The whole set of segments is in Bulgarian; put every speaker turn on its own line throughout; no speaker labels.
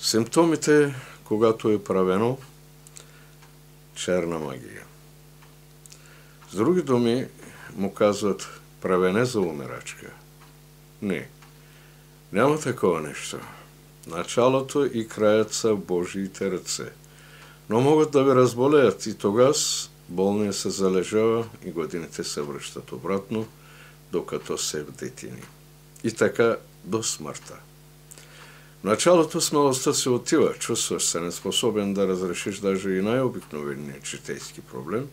Симптомите, когато е правено черна магия. С други думи, му казват правене за умирачка. Не, няма такова нещо. Началото и краят са в Божиите ръце. Но могат да ви разболеят и тогас болният се залежава и годините се връщат обратно, докато се в детини. И така до смъртта. В началото смелостта се отива, чувстваш се неспособен да разрешиш даже и най-обикновения житейски проблем,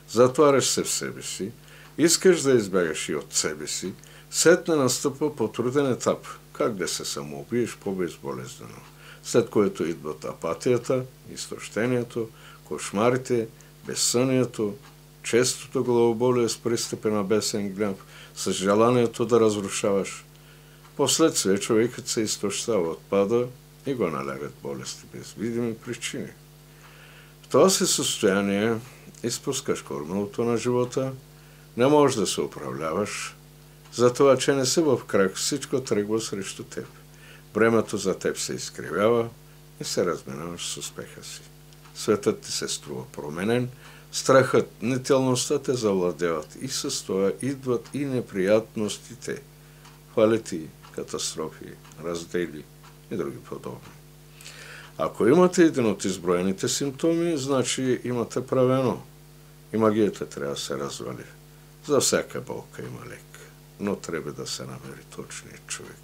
затваряш се в себе си, искаш да избягаш и от себе си, сетне настъпва по-труден етап, как да се самоубиеш по-безболезнено, след което идват апатията, изтощението, кошмарите, безсънието, честото главоболие с пристъпи на бесен гняв, с желанието да разрушаваш. Последствие човекът се изтощава, отпада и го налягат болести без видими причини. В това си състояние изпускаш кормилото на живота, не можеш да се управляваш, затова, че не си в крак, всичко тръгва срещу теб. Времето за теб се изкривява и се разминаваш с успеха си. Светът ти се струва променен, страхът, нетелността те завладяват и с това идват и неприятностите, хвалити, катастрофи, раздели и други подобни. Ако имате един от изброените симптоми, значи имате правено и магията трябва да се развали. За всяка болка има лек, но трябва да се намери точният човек.